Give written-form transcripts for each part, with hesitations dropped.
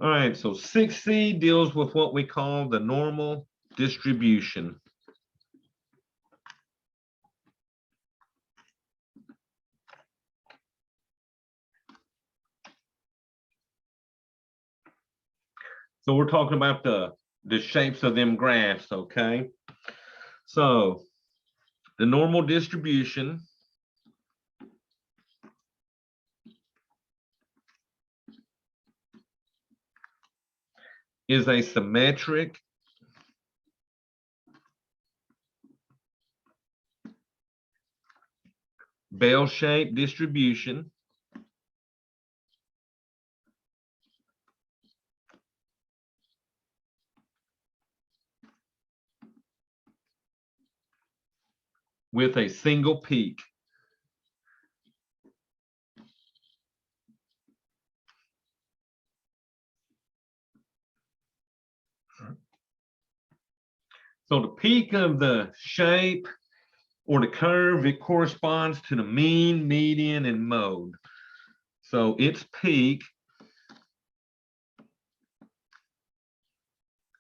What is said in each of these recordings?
All right, so 6C deals with what we call the normal distribution. So we're talking about the shapes of them graphs, okay? So the normal distribution is a symmetric bell-shaped distribution with a single peak. So the peak of the shape or the curve, it corresponds to the mean, median, and mode. So its peak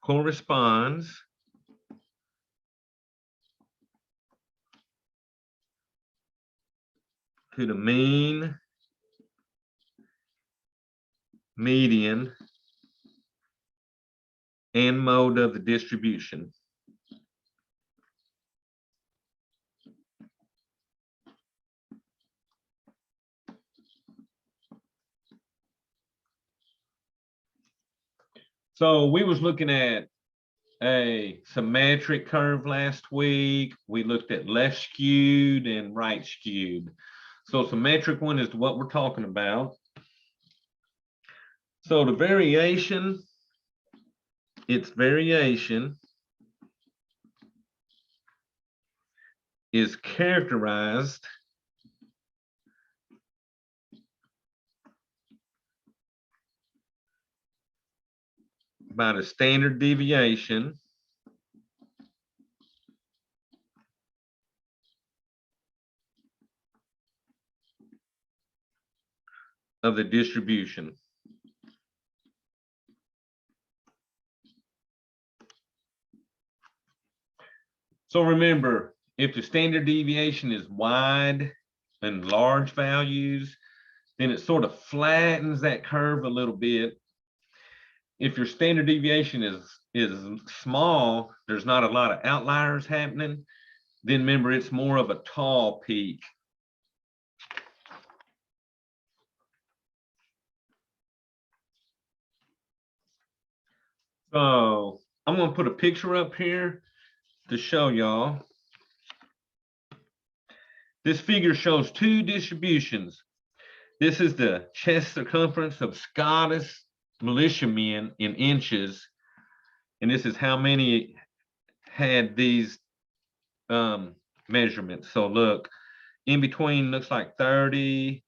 corresponds to the mean, median, and mode of the distribution. So we was looking at a symmetric curve last week. We looked at left skewed and right skewed. So symmetric one is what we're talking about. So the variation, its variation is characterized by the standard deviation of the distribution. So remember, if the standard deviation is wide and large values, then it sort of flattens that curve a little bit. If your standard deviation is small, there's not a lot of outliers happening, then remember it's more of a tall peak. So I'm going to put a picture up here to show y'all. This figure shows two distributions. This is the chest circumference of Scottish militiamen in inches, and this is how many had these measurements. So look, in between looks like 30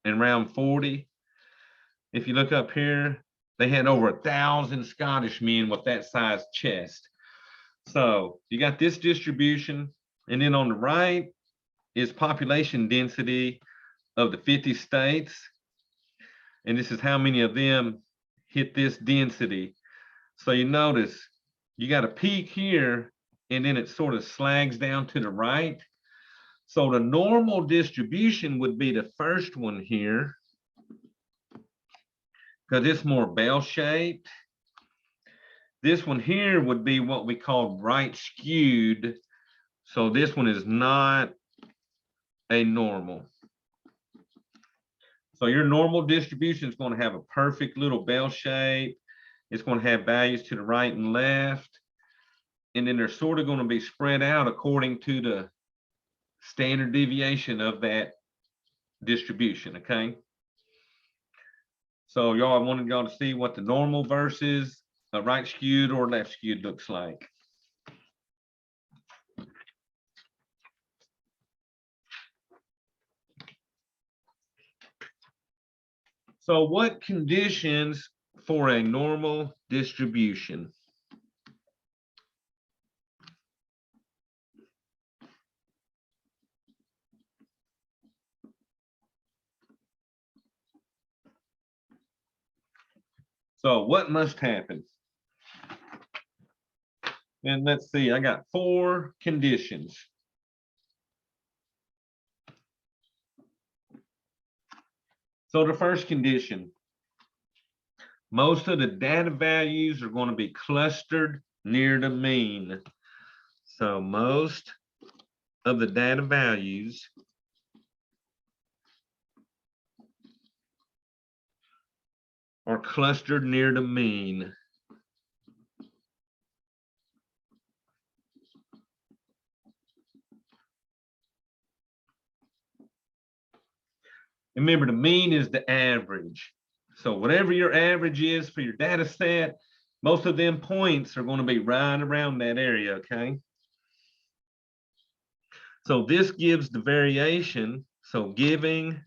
and around 40. If you look up here, they had over 1,000 Scottish men with that size chest. So you got this distribution, and then on the right is population density of the 50 states. And this is how many of them hit this density. So you notice you got a peak here, and then it sort of slags down to the right. So the normal distribution would be the first one here, because it's more bell-shaped. This one here would be what we call right skewed. So this one is not a normal. So your normal distribution is going to have a perfect little bell shape. It's going to have values to the right and left. And then they're sort of going to be spread out according to the standard deviation of that distribution, okay? So y'all, I wanted y'all to see what the normal versus a right skewed or left skewed looks like. So what conditions for a normal distribution? So what must happen? And let's see, I got 4 conditions. So the first condition, most of the data values are going to be clustered near the mean. So most of the data values are clustered near the mean. Remember, the mean is the average. So whatever your average is for your data set, most of them points are going to be right around that area, okay? So this gives the variation, so giving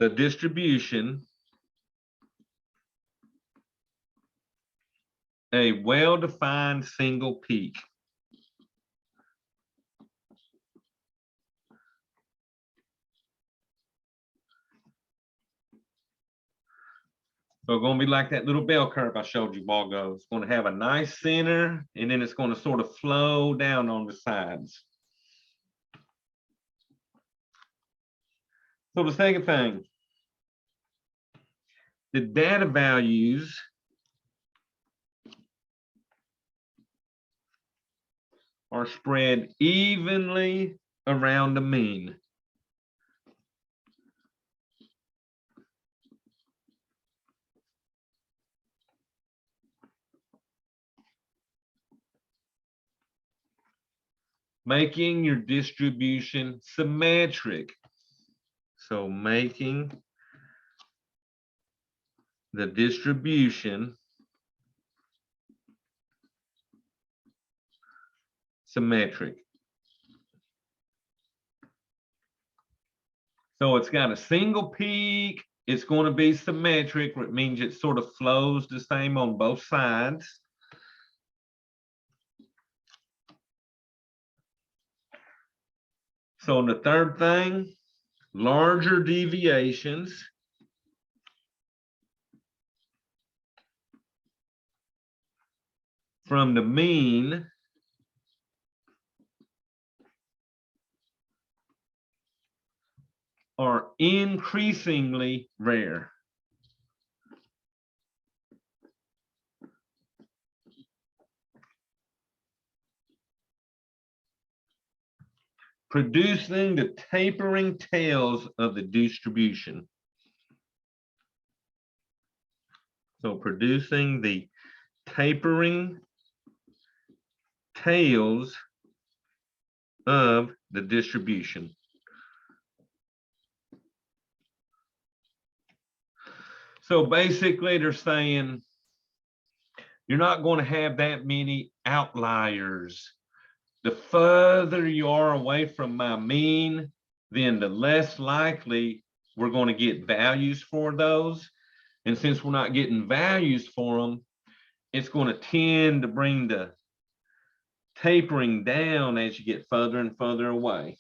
the distribution a well-defined single peak. So it's going to be like that little bell curve I showed you a while ago. It's going to have a nice center, and then it's going to sort of flow down on the sides. So the second thing, the data values are spread evenly around the mean. Making your distribution symmetric. So making the distribution symmetric. So it's got a single peak. It's going to be symmetric, which means it sort of flows the same on both sides. So the third thing, larger deviations from the mean are increasingly rare. Producing the tapering tails of the distribution. So producing the tapering tails of the distribution. So basically they're saying you're not going to have that many outliers. The further you are away from my mean, then the less likely we're going to get values for those. And since we're not getting values for them, it's going to tend to bring the tapering down as you get further and further away.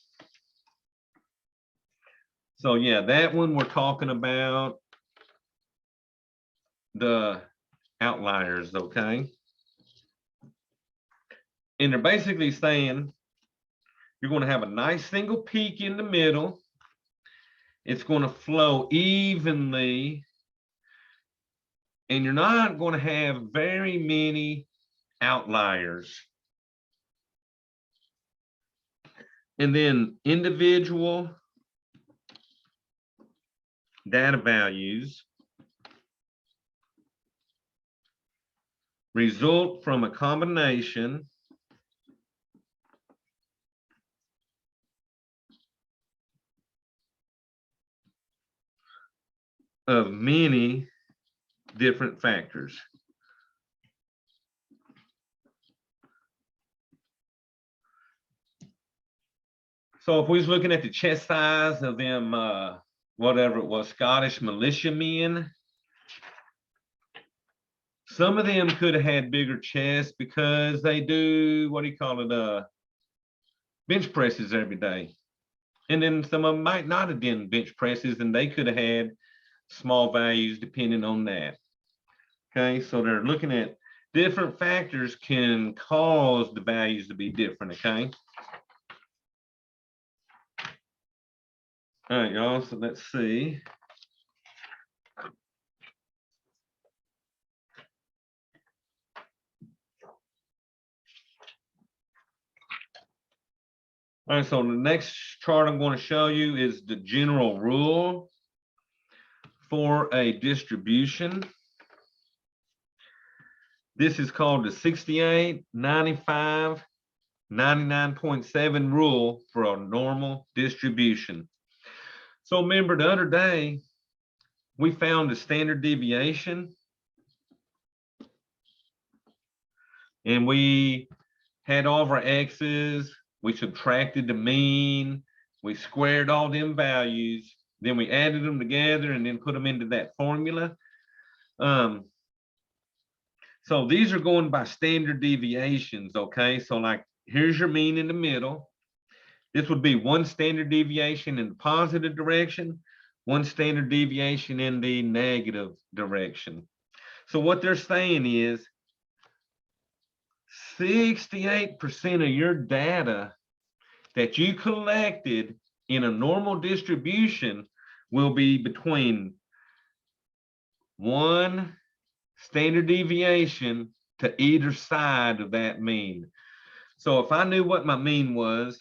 So yeah, that one we're talking about the outliers, okay? And they're basically saying you're going to have a nice single peak in the middle. It's going to flow evenly, and you're not going to have very many outliers. And then individual data values result from a combination of many different factors. So if we was looking at the chest size of them, whatever it was, Scottish militiamen, some of them could have had bigger chests because they do, what do you call it, bench presses every day. And then some of them might not have done bench presses, and they could have had small values depending on that. Okay, so they're looking at different factors can cause the values to be different. Okay. All right, y'all. So let's see. All right, so the next chart I'm going to show you is the general rule for a distribution. This is called the 68, 95, 99.7 rule for a normal distribution. So remember the other day, we found the standard deviation and we had all of our x's, we subtracted the mean, we squared all them values, then we added them together and then put them into that formula. So these are going by standard deviations, okay? So like, here's your mean in the middle. This would be one standard deviation in the positive direction, one standard deviation in the negative direction. So what they're saying is 68% of your data that you collected in a normal distribution will be between one standard deviation to either side of that mean. So if I knew what my mean was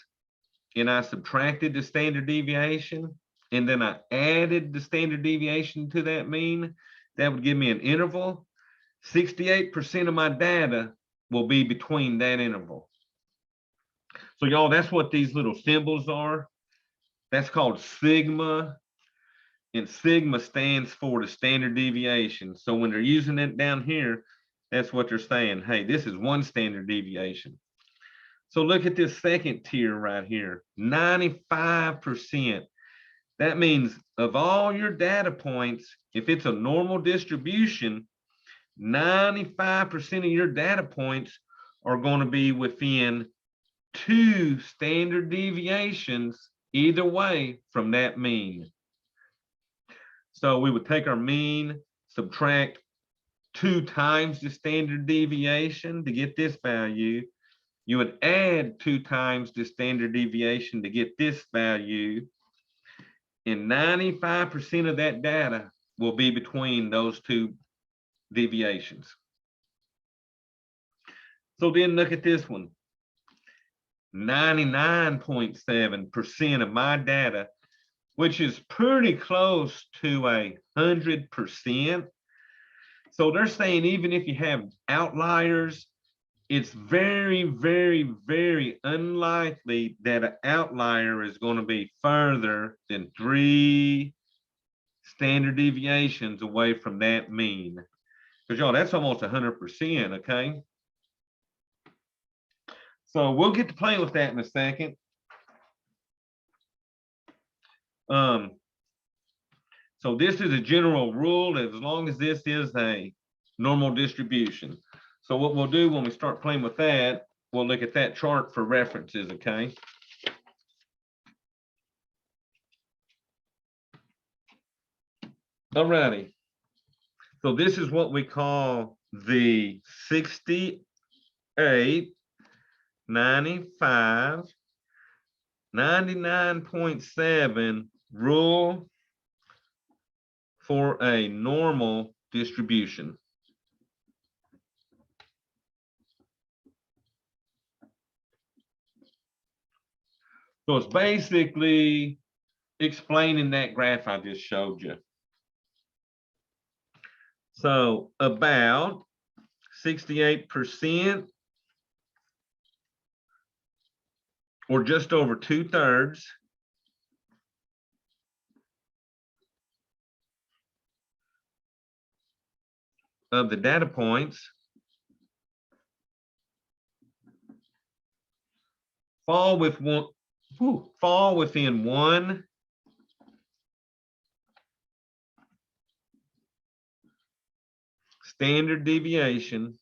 and I subtracted the standard deviation and then I added the standard deviation to that mean, that would give me an interval. 68% of my data will be between that interval. So y'all, that's what these little symbols are. That's called sigma. And sigma stands for the standard deviation. So when they're using it down here, that's what they're saying. Hey, this is one standard deviation. So look at this second tier right here, 95%. That means of all your data points, if it's a normal distribution, 95% of your data points are going to be within 2 standard deviations either way from that mean. So we would take our mean, subtract 2 times the standard deviation to get this value. You would add 2 times the standard deviation to get this value. And 95% of that data will be between those 2 deviations. So then look at this one. 99.7% of my data, which is pretty close to 100%. So they're saying even if you have outliers, it's very, very, very unlikely that an outlier is going to be further than 3 standard deviations away from that mean. Because y'all, that's almost 100%, okay? So we'll get to play with that in a second. So this is a general rule as long as this is a normal distribution. So what we'll do when we start playing with that, we'll look at that chart for references, okay? Alrighty. So this is what we call the 68, 95, 99.7 rule for a normal distribution. So it's basically explaining that graph I just showed you. So about 68%, or just over 2/3, of the data points fall within one standard deviation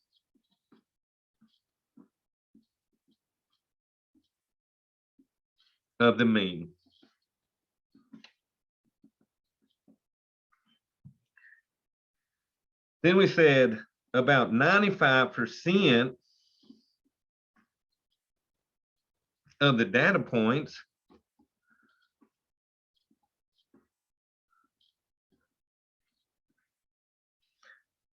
of the mean. Then we said about 95% of the data points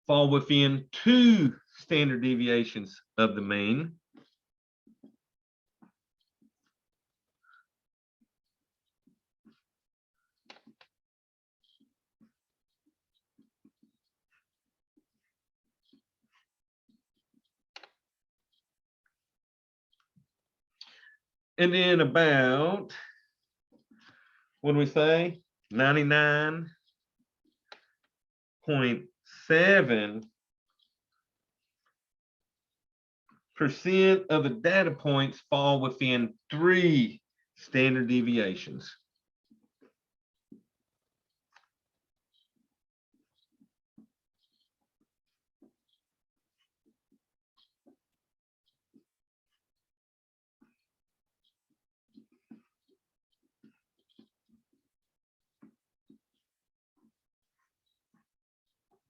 fall within 2 standard deviations of the mean. And then about, what do we say? 99.7% of the data points fall within 3 standard deviations.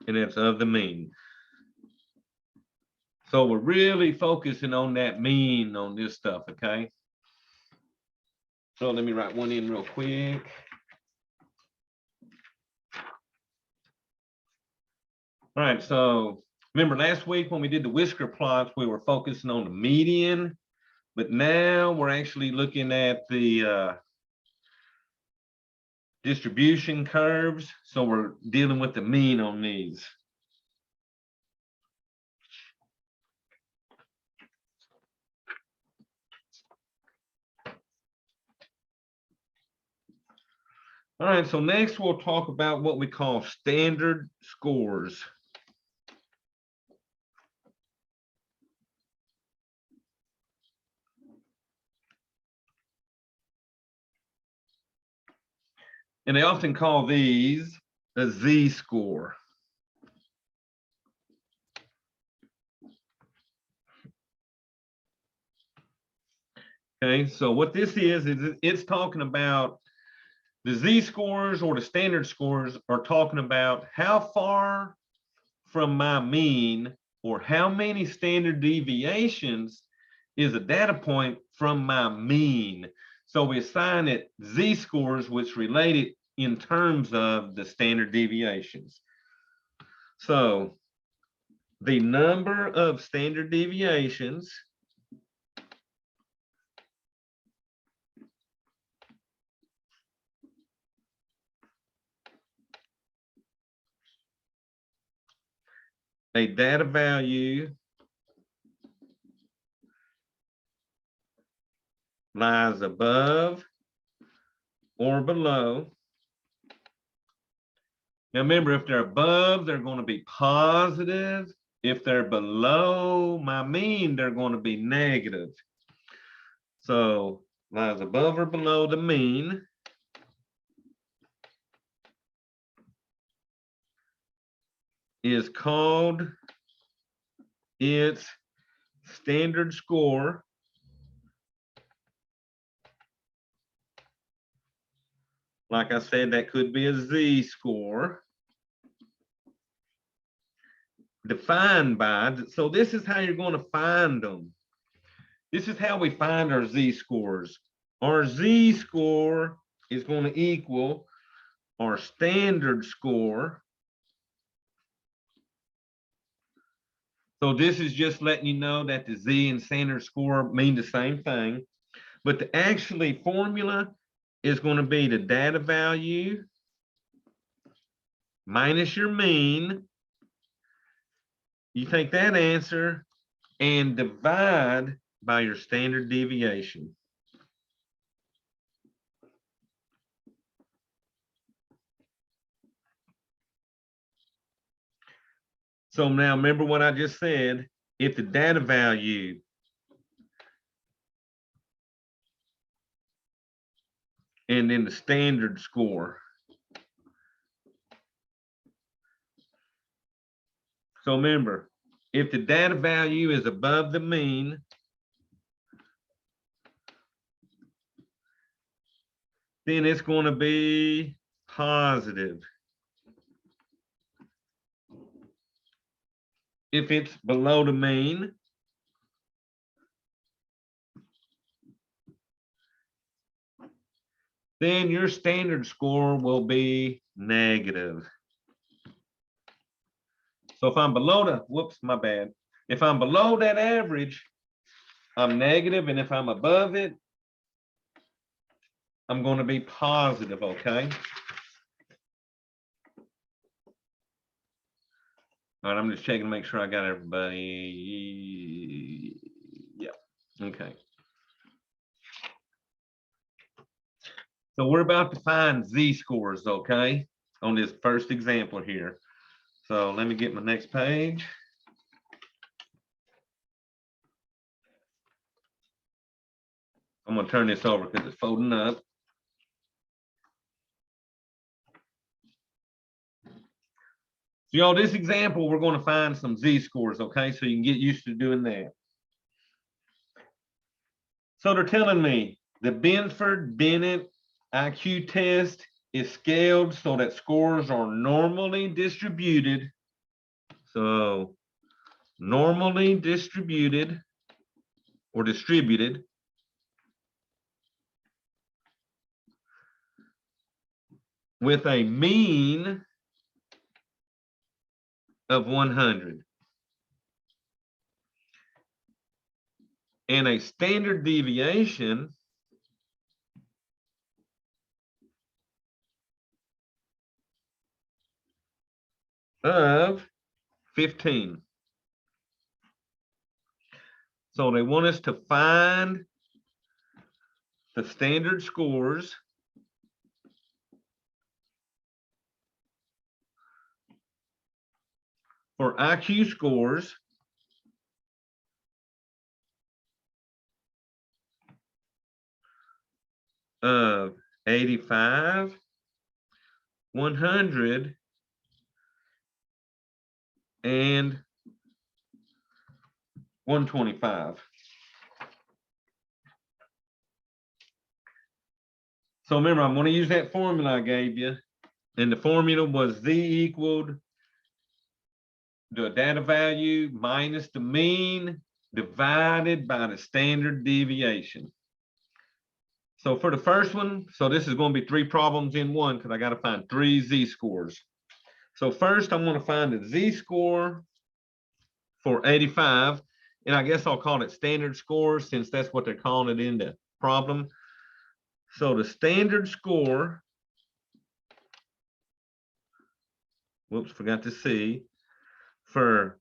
And that's of the mean. So we're really focusing on that mean on this stuff, okay? So let me write one in real quick. All right, so remember last week when we did the whisker plots, we were focusing on the median, but now we're actually looking at the distribution curves. So we're dealing with the mean on these. All right, so next we'll talk about what we call standard scores. And they often call these a z-score. Okay, so what this is it's talking about the z-scores, or the standard scores are talking about how far from my mean, or how many standard deviations is a data point from my mean. So we assign it z-scores, which relate it in terms of the standard deviations. So the number of standard deviations a data value lies above or below. Now remember, if they're above, they're going to be positive. If they're below my mean, they're going to be negative. So lies above or below the mean is called its standard score. Like I said, that could be a z-score. Defined by, so this is how you're going to find them. This is how we find our z-scores. Our z-score is going to equal our standard score. So this is just letting you know that the z and standard score mean the same thing. But the actually formula is going to be the data value minus your mean. You take that answer and divide by your standard deviation. So now remember what I just said. If the data value and then the standard score. So remember, if the data value is above the mean, then it's going to be positive. if it's below the mean, then your standard score will be negative. So if I'm below the, whoops, my bad. If I'm below that average, I'm negative, and if I'm above it, I'm going to be positive, okay? All right, I'm just checking to make sure I got everybody. Yeah, okay. So we're about to find z-scores, okay, on this first example here. So let me get my next page. I'm going to turn this over because it's folding up. So y'all, this example, we're going to find some z-scores, okay? So you can get used to doing that. So they're telling me the Binford-Bennett IQ test is scaled so that scores are normally distributed. So normally distributed or distributed with a mean of 100 and a standard deviation of 15. So they want us to find the standard scores for IQ scores of 85, 100, and 125. So remember, I'm going to use that formula I gave you. And the formula was Z equaled the data value minus the mean divided by the standard deviation. So for the first one, so this is going to be 3 problems in one because I got to find 3 z-scores. So first I'm going to find the z-score for 85, and I guess I'll call it standard score since that's what they're calling it in the problem. So the standard score, whoops, forgot to see, for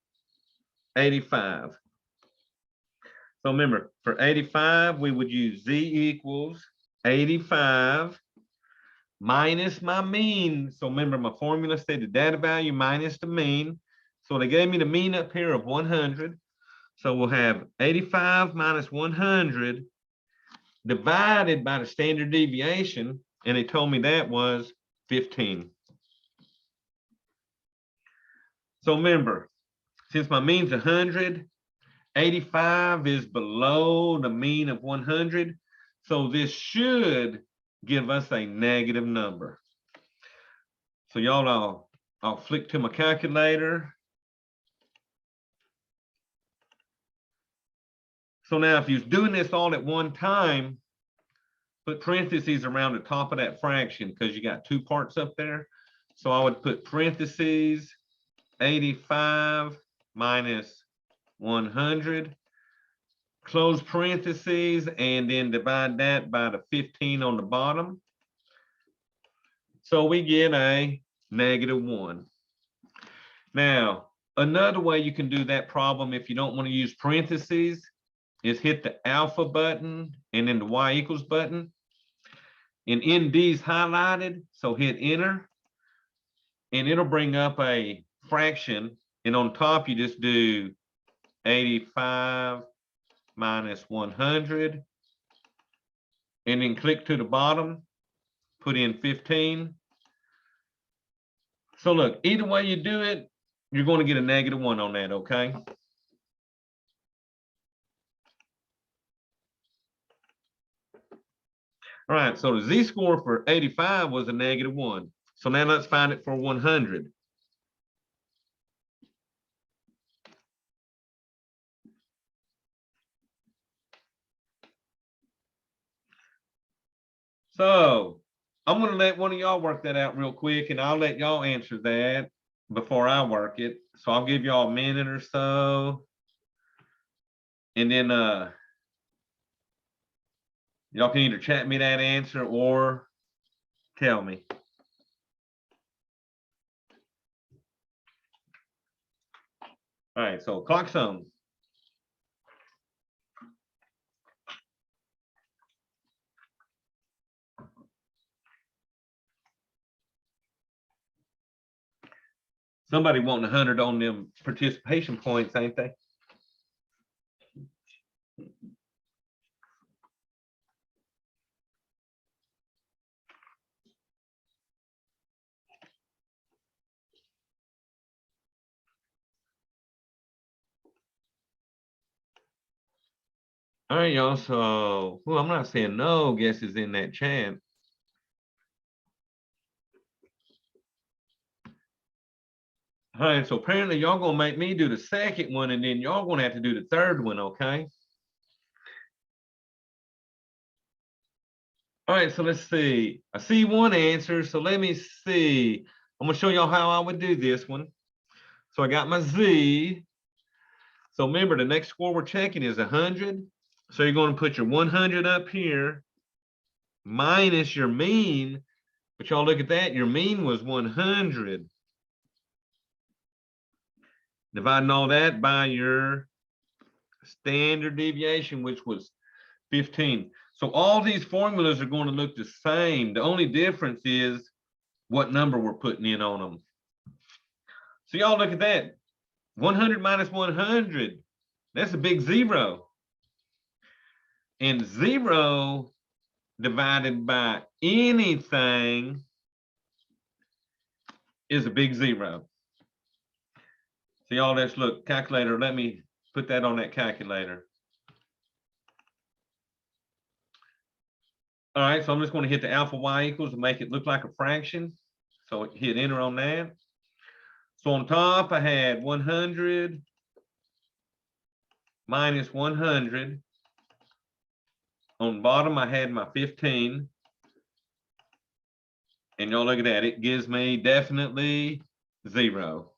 85. So remember, for 85, we would use z equals 85 minus my mean. So remember, my formula said the data value minus the mean. So they gave me the mean up here of 100. So we'll have 85 minus 100 divided by the standard deviation. And they told me that was 15. So remember, since my mean's 100, 85 is below the mean of 100. So this should give us a negative number. So y'all, I'll flick to my calculator. So now if you're doing this all at one time, put parentheses around the top of that fraction because you got 2 parts up there. So I would put parentheses 85 minus 100, close parentheses, and then divide that by the 15 on the bottom. So we get a -1. Now, another way you can do that problem if you don't want to use parentheses is hit the alpha button and then the y equals button. And ND is highlighted, so hit enter. And it'll bring up a fraction. And on top, you just do 85 minus 100. And then click to the bottom, put in 15. So look, either way you do it, you're going to get a -1 on that, okay? All right, so the z-score for 85 was a -1. So now let's find it for 100. So I'm going to let one of y'all work that out real quick, and I'll let y'all answer that before I work it. So I'll give y'all a minute or so. And then y'all can either chat me that answer or tell me. All right, so clock's on. Somebody wanting 100 on them participation points, ain't they? All right, y'all. So, well, I'm not saying no guesses in that chat. All right, so apparently y'all gonna make me do the second one, and then y'all gonna have to do the third one, okay? All right, so let's see. I see one answer, so let me see. I'm gonna show y'all how I would do this one. So I got my Z. So remember, the next score we're checking is 100. So you're gonna put your 100 up here minus your mean, but y'all look at that, your mean was 100. Dividing all that by your standard deviation, which was 15. So all these formulas are going to look the same. The only difference is what number we're putting in on them. So y'all look at that. 100 minus 100, that's a big zero. And 0 divided by anything is a big zero. So y'all, let's look. Calculator, let me put that on that calculator. All right, so I'm just going to hit the alpha y equals to make it look like a fraction. So hit enter on that. So on top, I had 100 minus 100. On the bottom, I had my 15. And y'all look at that. It gives me definitely 0.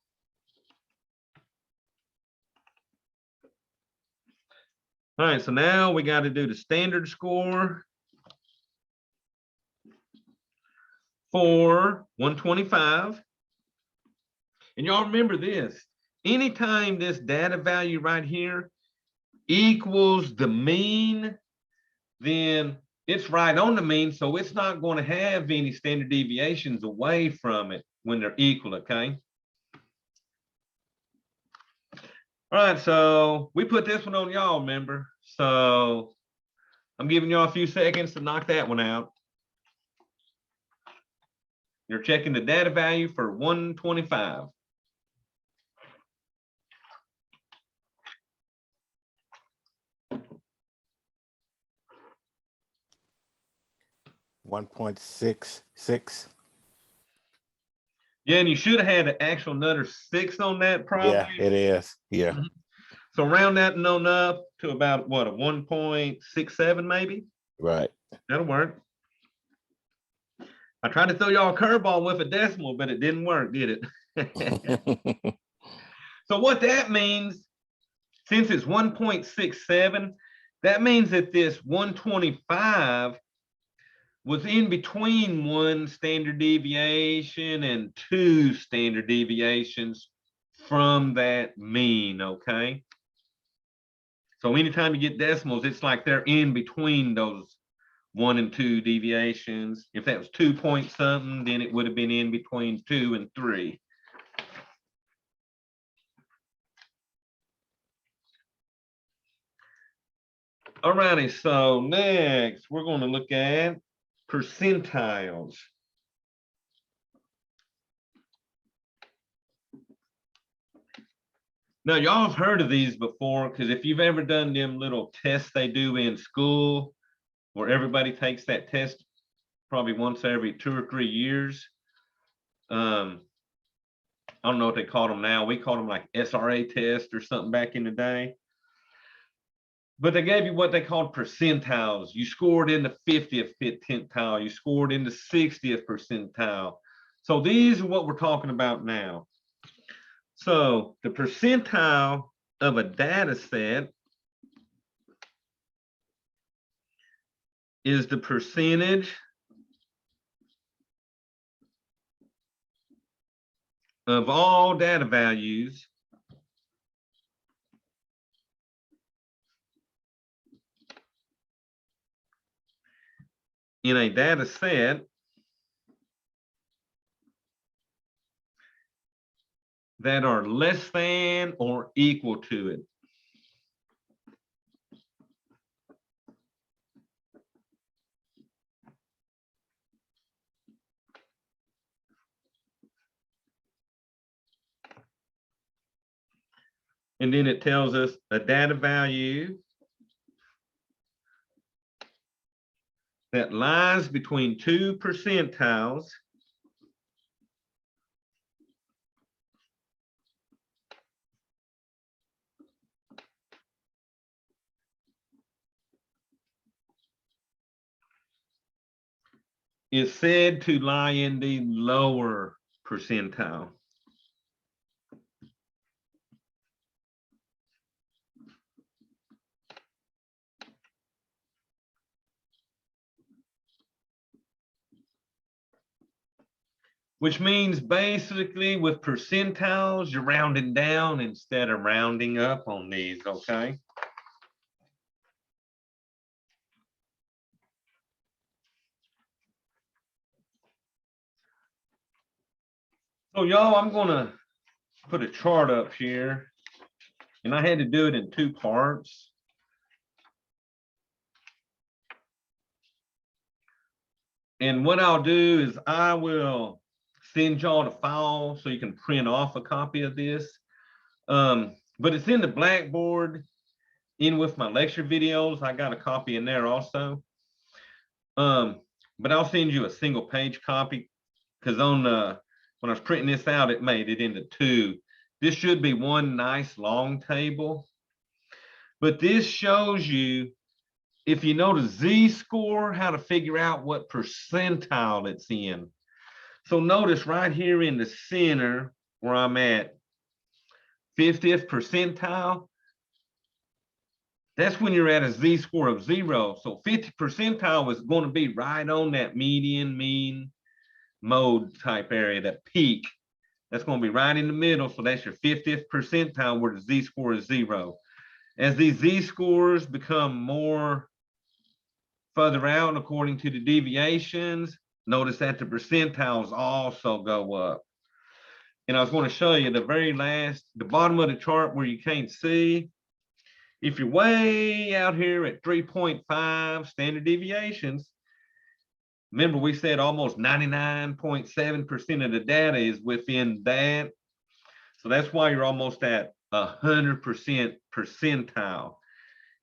All right, so now we got to do the standard score for 125. And y'all remember this. Anytime this data value right here equals the mean, then it's right on the mean, so it's not going to have any standard deviations away from it when they're equal, okay? All right, so we put this one on y'all, remember? So I'm giving y'all a few seconds to knock that one out. You're checking the data value for 125. .66. Yeah, and you should have had an actual another 6 on that probably. Yeah, it is. Yeah. So round that on up to about what, a 1.67 maybe? Right. That'll work. I tried to throw y'all a curveball with a decimal, but it didn't work, did it? So what that means, since it's 1.67, that means that this 125 was in between 1 standard deviation and 2 standard deviations from that mean, okay? So anytime you get decimals, it's like they're in between those 1 and 2 deviations. If that was 2 point something, then it would have been in between 2 and 3. All righty, so next we're going to look at percentiles. Now, y'all have heard of these before, because if you've ever done them little tests they do in school, where everybody takes that test probably once every 2 or 3 years. I don't know what they call them now. We call them like SRA test or something back in the day. but they gave you what they called percentiles. You scored in the 50th percentile, you scored in the 60th percentile. So these are what we're talking about now. So the percentile of a data set is the percentage of all data values in a data set that are less than or equal to it. And then it tells us a data value that lies between two percentiles is said to lie in the lower percentile. Which means basically with percentiles, you're rounding down instead of rounding up on these, okay? So y'all, I'm gonna put a chart up here, and I had to do it in two parts. And what I'll do is I will send y'all the file so you can print off a copy of this. But it's in the Blackboard, in with my lecture videos. I got a copy in there also. But I'll send you a single page copy because on when I was printing this out, it made it into two. This should be one nice long table. But this shows you, if you know the Z-score, how to figure out what percentile it's in. So notice right here in the center where I'm at, 50th percentile, that's when you're at a Z-score of 0. So 50 percentile is going to be right on that median, mean, mode type area, that peak. That's going to be right in the middle. So that's your 50th percentile where the Z-score is 0. As these Z-scores become more further out according to the deviations, notice that the percentiles also go up. And I was going to show you the very last, the bottom of the chart where you can't see. If you're way out here at 3.5 standard deviations, remember we said almost 99.7% of the data is within that. So that's why you're almost at 100% percentile.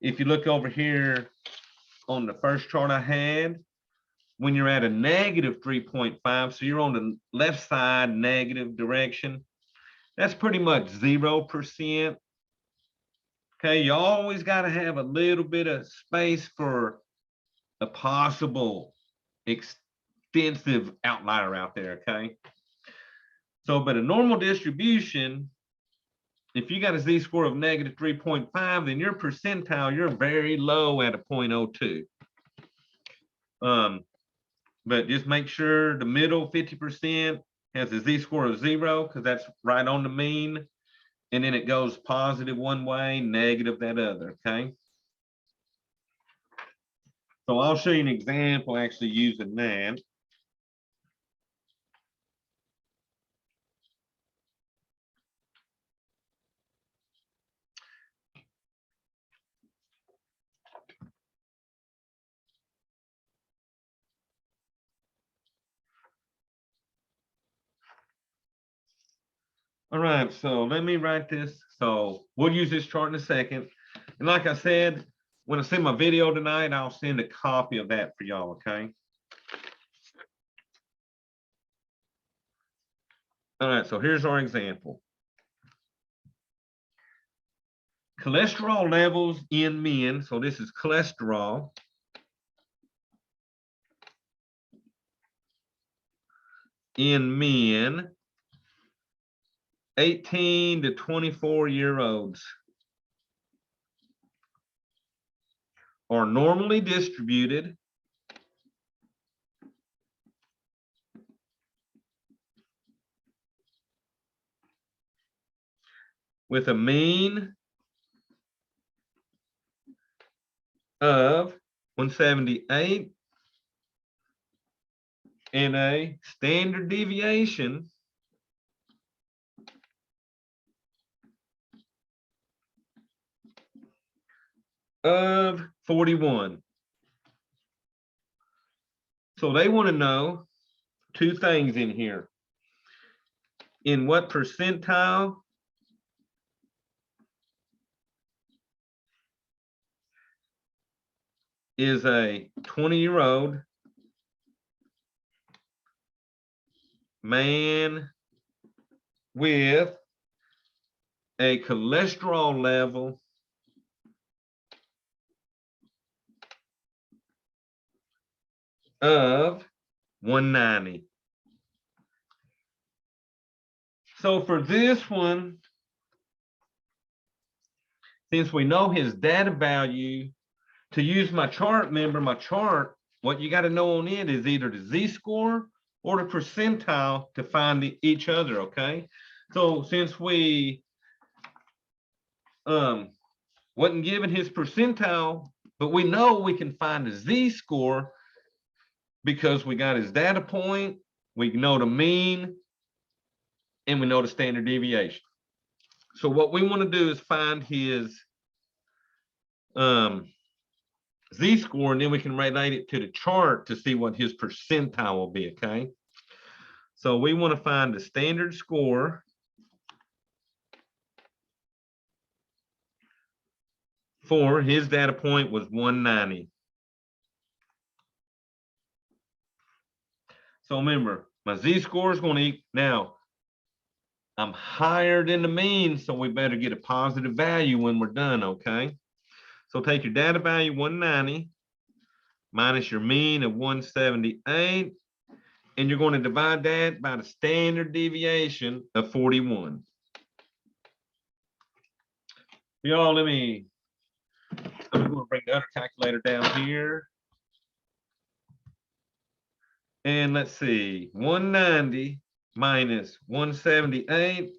If you look over here on the first chart I had, when you're at a negative 3.5, so you're on the left side negative direction, that's pretty much 0%. Okay, you always got to have a little bit of space for a possible extensive outlier out there, okay? So, but a normal distribution, if you got a Z-score of negative 3.5, then your percentile, you're very low at a 0.02. But just make sure the middle 50% has a Z-score of 0 because that's right on the mean. And then it goes positive one way, negative that other, okay? So I'll show you an example actually using that. All right, so let me write this. So we'll use this chart in a second. And like I said, when I send my video tonight, I'll send a copy of that for y'all, okay? All right, so here's our example. cholesterol levels in men. So this is cholesterol. In men 18 to 24-year-olds are normally distributed with a mean of 178 and a standard deviation of 41. So they want to know two things in here. In what percentile is a 20-year-old man with a cholesterol level of 190. So for this one, since we know his data value, to use my chart, remember my chart, what you got to know on it is either the z-score or the percentile to find each other, okay? So since we wasn't given his percentile, but we know we can find the z-score because we got his data point, we know the mean, and we know the standard deviation. So what we want to do is find his z-score, and then we can relate it to the chart to see what his percentile will be, okay? So we want to find the standard score for his data point was 190. So remember, my z-score is going to equal, now I'm higher than the mean, so we better get a positive value when we're done, okay? So take your data value 190 minus your mean of 178, and you're going to divide that by the standard deviation of 41. Y'all, I'm going to bring the other calculator down here. And let's see, 190 minus 178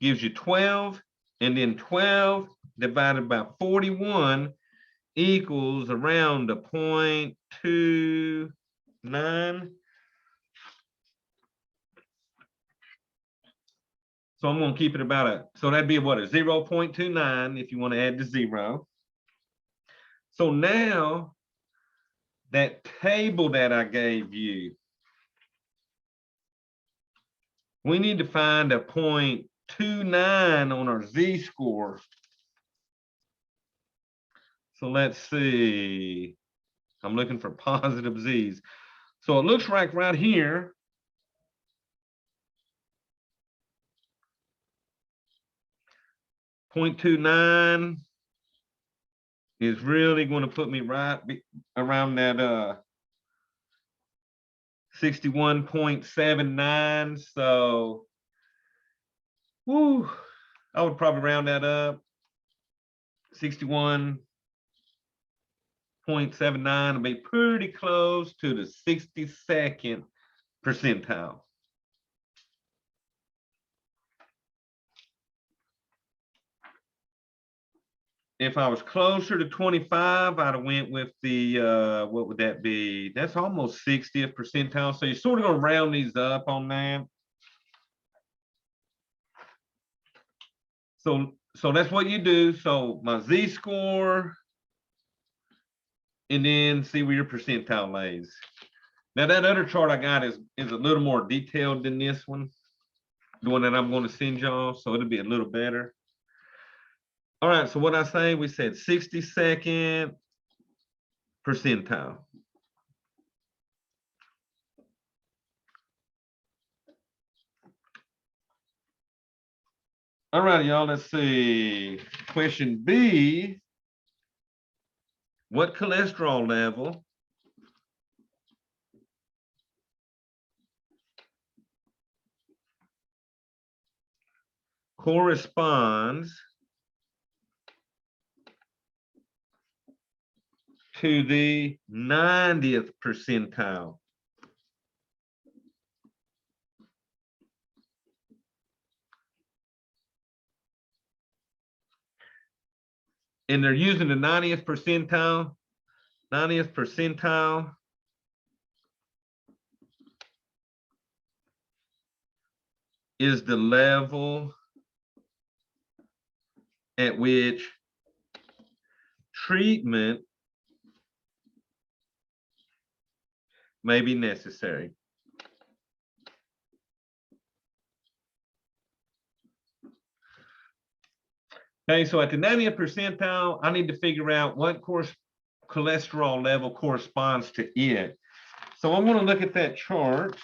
gives you 12, and then 12 divided by 41 equals around a 0.29. So I'm going to keep it about so that'd be what, a 0.29 if you want to add the 0. So now that table that I gave you, we need to find a 0.29 on our z-score. So let's see. I'm looking for positive z's. So it looks like right here, .29 is really going to put me right around that 61.79. So, whoo, I would probably round that up. 61.79 will be pretty close to the 62nd percentile. If I was closer to 25, I'd have went with the, what would that be? That's almost 60th percentile. So you're sort of going to round these up on that. So that's what you do. So my z-score, and then see where your percentile lays. Now that other chart I got is a little more detailed than this one, the one that I'm going to send y'all. So it'll be a little better. All right, so what I say, we said 62nd percentile. All right, y'all, let's see. Question B. What cholesterol level corresponds to the 90th percentile? And they're using the 90th percentile. 90th percentile is the level at which treatment may be necessary. Okay, so at the 90th percentile, I need to figure out what cholesterol level corresponds to it. So I'm going to look at that chart.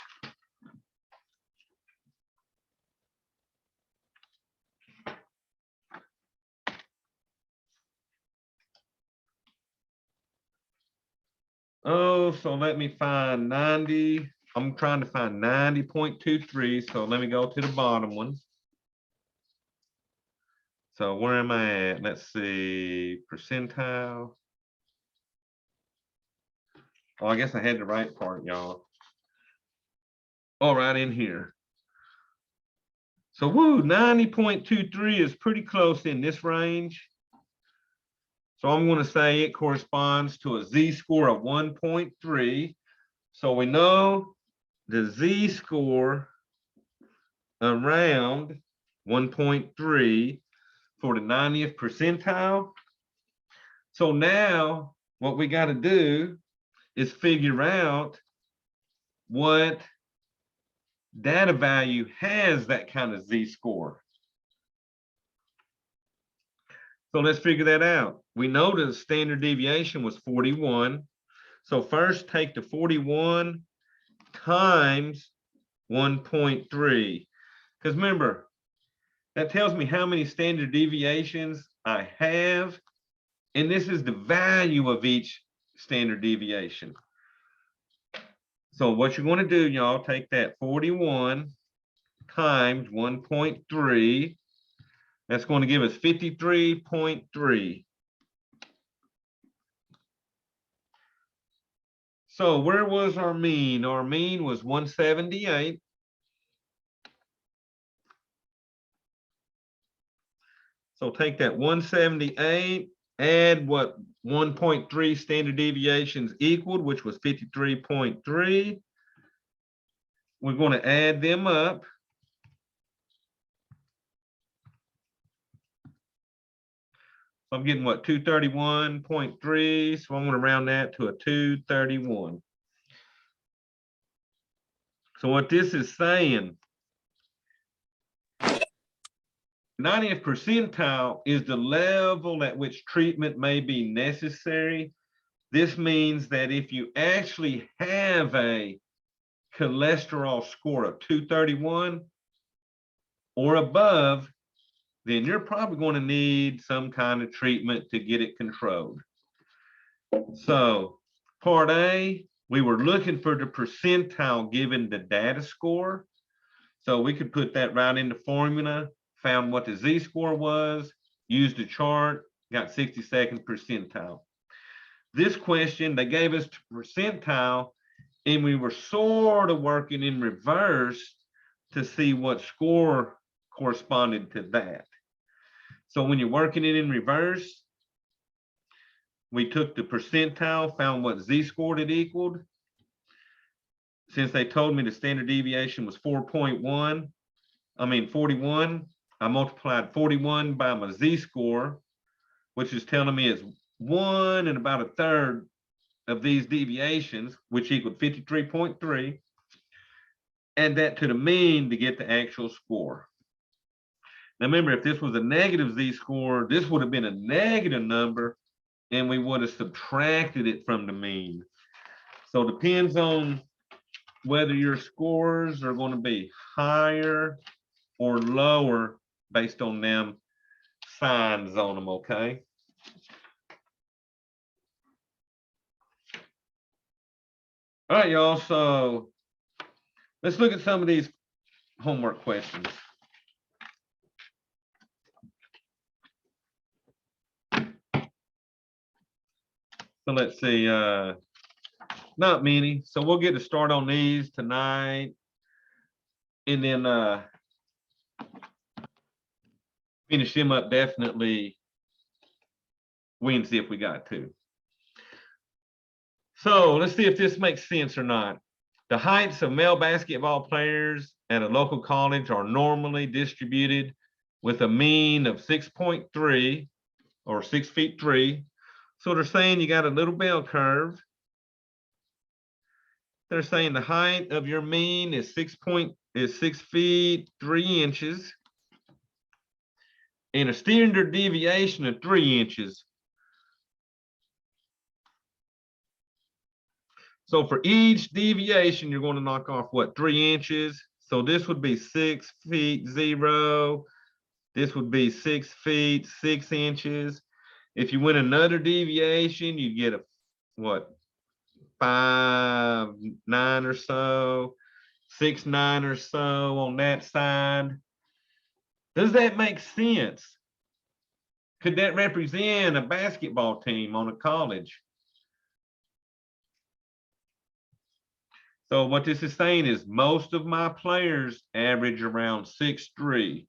Oh, so let me find 90. I'm trying to find 90.23. So let me go to the bottom one. So where am I at? Let's see, percentile. Oh, I guess I had the right part, y'all. Oh, right in here. So woo, 90.23 is pretty close in this range. So I'm going to say it corresponds to a z-score of 1.3. So we know the z-score around 1.3 for the 90th percentile. So now what we got to do is figure out what data value has that kind of z-score. So let's figure that out. We know the standard deviation was 41. So first take the 41 times 1.3. Because remember, that tells me how many standard deviations I have. And this is the value of each standard deviation. So what you're going to do, y'all, take that 41 times 1.3. That's going to give us 53.3. So where was our mean? Our mean was 178. So take that 178, add what 1.3 standard deviations equaled, which was 53.3. We're going to add them up. So I'm getting what, 231.3. So I'm going to round that to a 231. So what this is saying, 90th percentile is the level at which treatment may be necessary. This means that if you actually have a cholesterol score of 231 or above, then you're probably going to need some kind of treatment to get it controlled. So part A, we were looking for the percentile given the data score. So we could put that right in the formula, found what the z-score was, used the chart, got 62nd percentile. This question, they gave us the percentile, and we were sort of working in reverse to see what score corresponded to that. So when you're working it in reverse, we took the percentile, found what z-score it equaled. Since they told me the standard deviation was 41, I multiplied 41 by my z-score, which is telling me it's 1 and about 1/3 of these deviations, which equaled 53.3. Add that to the mean to get the actual score. Now remember, if this was a negative z-score, this would have been a negative number, and we would have subtracted it from the mean. So it depends on whether your scores are going to be higher or lower based on them signs on them, okay? All right, y'all, so let's look at some of these homework questions. So let's see, not many. So we'll get to start on these tonight. And then finish them up definitely Wednesday if we got to. So let's see if this makes sense or not. The heights of male basketball players at a local college are normally distributed with a mean of 6.3 or 6 feet 3. So they're saying you got a little bell curve. They're saying the height of your mean is 6 feet 3 inches and a standard deviation of 3 inches. So for each deviation, you're going to knock off what, 3 inches? So this would be 6 feet 0. This would be 6 feet 6 inches. If you went another deviation, you get a what, 5 9 or so, 6 9 or so on that side. Does that make sense? Could that represent a basketball team on a college? So what this is saying is most of my players average around 6'3".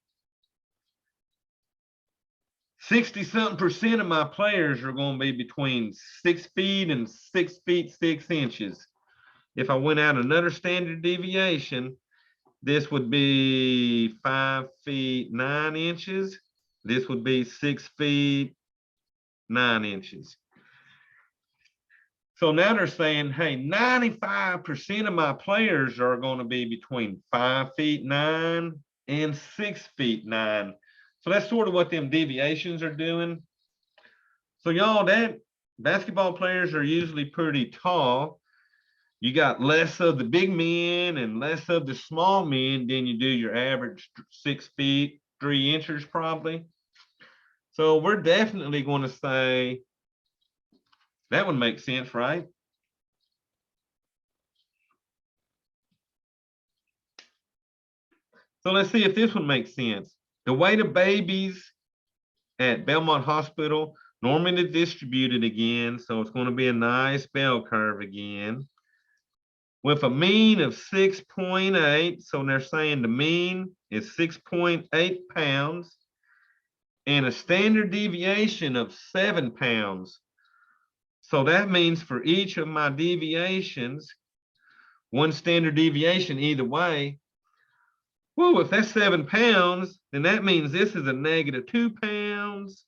60-something% of my players are going to be between 6 feet and 6 feet 6 inches. If I went out another standard deviation, this would be 5 feet 9 inches. This would be 6 feet 9 inches. So now they're saying, hey, 95% of my players are going to be between 5 feet 9 and 6 feet 9. So that's sort of what them deviations are doing. So y'all, that basketball players are usually pretty tall. You got less of the big men and less of the small men than you do your average 6 feet 3 inches probably. So we're definitely going to say that would make sense, right? So let's see if this one makes sense. The weight of babies at Belmont Hospital normally distributed again. So it's going to be a nice bell curve again. With a mean of 6.8. So they're saying the mean is 6.8 pounds. And a standard deviation of 7 pounds. So that means for each of my deviations, one standard deviation either way. Whoa, if that's 7 pounds, then that means this is a negative 2 pounds.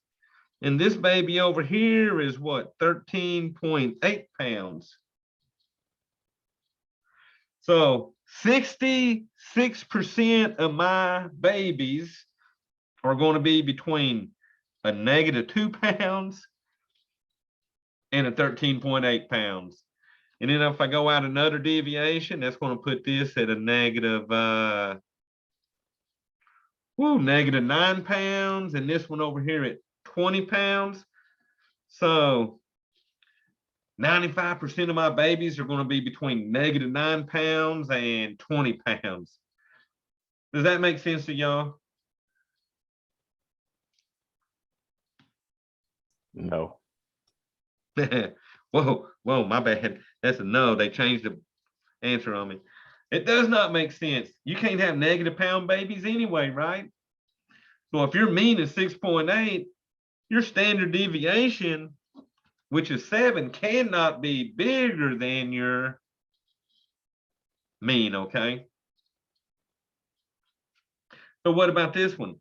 And this baby over here is what, 13.8 pounds. So 66% of my babies are going to be between a negative 2 pounds and a 13.8 pounds. And then if I go out another deviation, that's going to put this at a negative, negative 9 pounds. And this one over here at 20 pounds. So 95% of my babies are going to be between negative 9 pounds and 20 pounds. Does that make sense to y'all? No. Whoa, my bad. That's a no. They changed the answer on me. It does not make sense. You can't have negative pound babies anyway, right? So if your mean is 6.8, your standard deviation, which is 7, cannot be bigger than your mean, okay? So what about this one?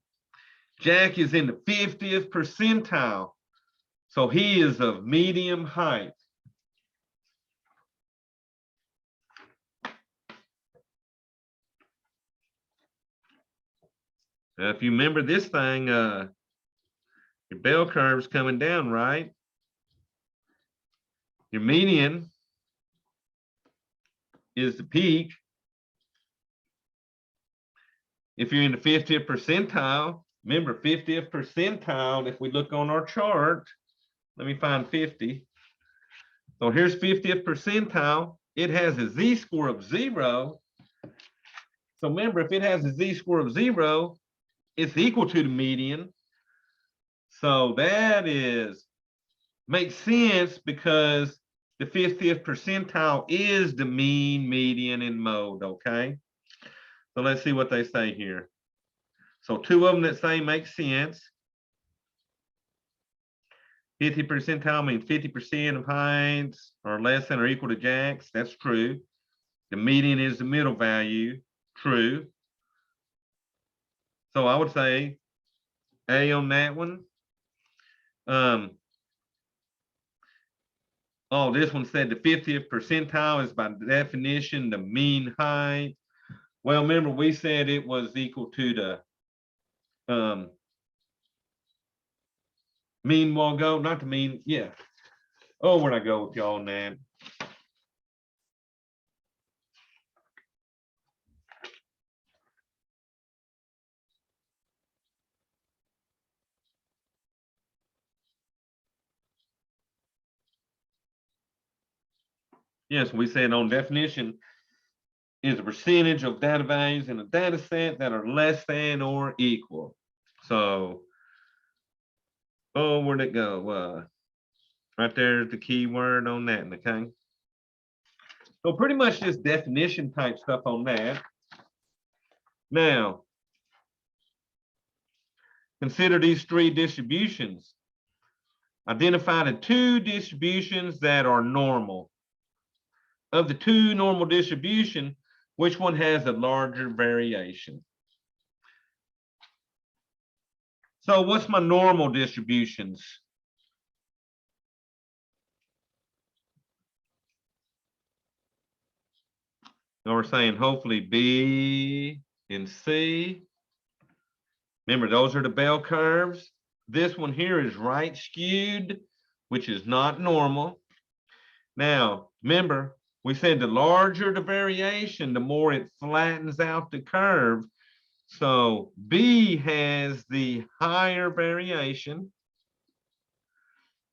Jack is in the 50th percentile. So he is of medium height. Now, if you remember this thing, your bell curve's coming down, right? Your median is the peak. If you're in the 50th percentile, Remember 50th percentile, if we look on our chart, let me find 50. So here's 50th percentile. It has a z-score of 0. So remember, if it has a z-score of 0, it's equal to the median. So that makes sense because the 50th percentile is the mean, median, and mode, okay? So let's see what they say here. So two of them that say make sense. 50 percentile means 50% of heights are less than or equal to jacks. That's true. The median is the middle value. True. So I would say A on that one. Oh, this one said the 50th percentile is by definition the mean height. Well, remember we said it was equal to the mean while go, not the mean, yeah. Oh, where'd I go with y'all on that? Yes, we said on definition is a percentage of data values in a data set that are less than or equal. So, oh, where'd it go? Right there's the key word on that, okay? So pretty much just definition type stuff on that. Now, consider these three distributions. Identify the two distributions that are normal. Of the two normal distribution, which one has a larger variation? So what's my normal distributions? So we're saying hopefully B and C. Remember, those are the bell curves. This one here is right skewed, which is not normal. Now, remember, we said the larger the variation, the more it flattens out the curve. So B has the higher variation.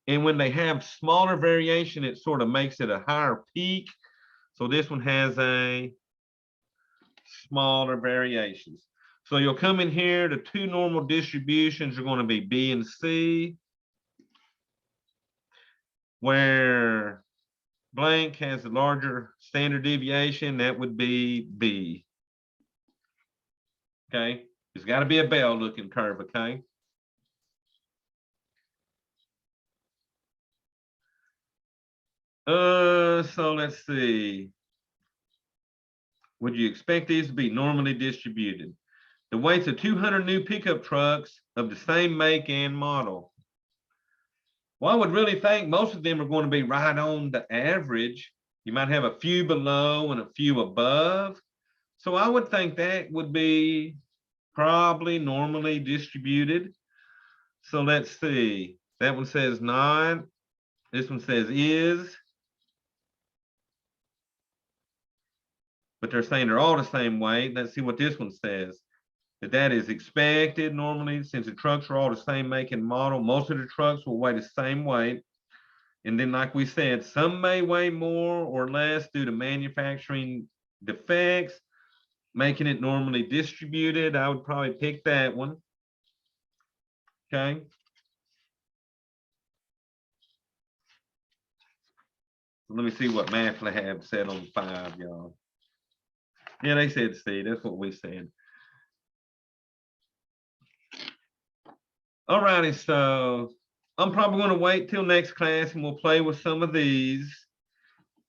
And when they have smaller variation, it sort of makes it a higher peak. So this one has a smaller variations. So you'll come in here, the two normal distributions are going to be B and C, where blank has a larger standard deviation, that would be B. Okay, it's got to be a bell looking curve, okay? So let's see. Would you expect these to be normally distributed? The weights of 200 new pickup trucks of the same make and model. Well, I would really think most of them are going to be right on the average. You might have a few below and a few above. So I would think that would be probably normally distributed. So let's see. That one says not. This one says is. But they're saying they're all the same weight. Let's see what this one says. That is expected normally, since the trucks are all the same make and model. Most of the trucks will weigh the same weight. And then, like we said, some may weigh more or less due to manufacturing defects, making it normally distributed. I would probably pick that one. Okay. So let me see what Math Lab said on 5, y'all. Yeah, they said C. That's what we said. All righty, so I'm probably going to wait till next class and we'll play with some of these.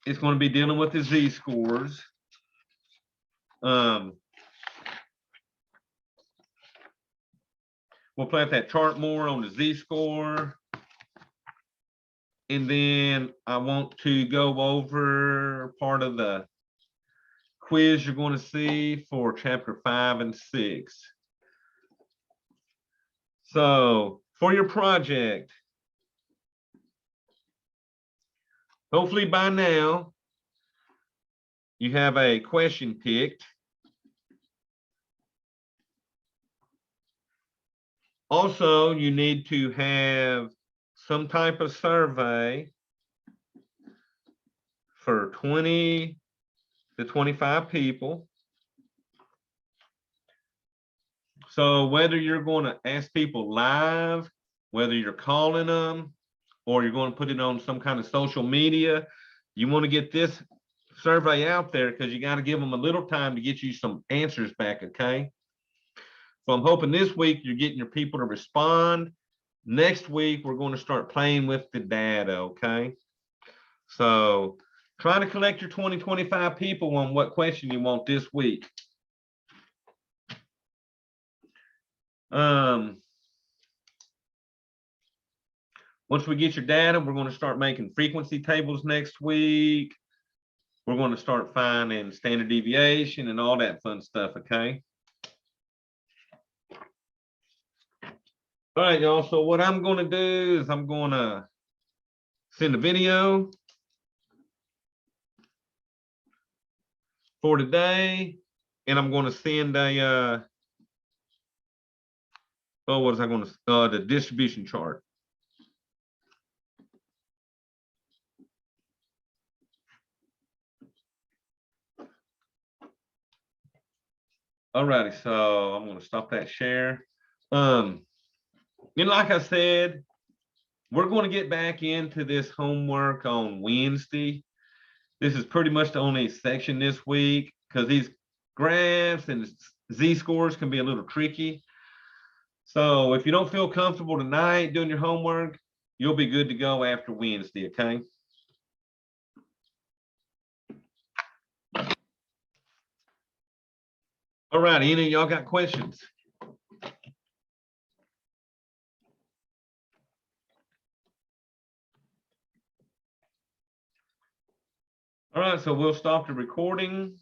It's going to be dealing with the z-scores. We'll play with that chart more on the z-score. And then I want to go over part of the quiz you're going to see for chapter 5 and 6. So for your project, hopefully by now you have a question picked. Also, you need to have some type of survey for 20 to 25 people. So whether you're going to ask people live, whether you're calling them, or you're going to put it on some kind of social media, you want to get this survey out there because you got to give them a little time to get you some answers back, okay? So I'm hoping this week you're getting your people to respond. Next week, we're going to start playing with the data, okay? So try to collect your 20, 25 people on what question you want this week. Once we get your data, we're going to start making frequency tables next week. We're going to start finding standard deviation and all that fun stuff, okay? All right, y'all. So what I'm going to do is I'm going to send a video for today, and I'm going to send a, oh, what was I going to, the distribution chart. All righty, so I'm going to stop that share. And like I said, we're going to get back into this homework on Wednesday. This is pretty much the only section this week because these graphs and z-scores can be a little tricky. So if you don't feel comfortable tonight doing your homework, you'll be good to go after Wednesday, okay? All right, any of y'all got questions? All right, so we'll stop the recording.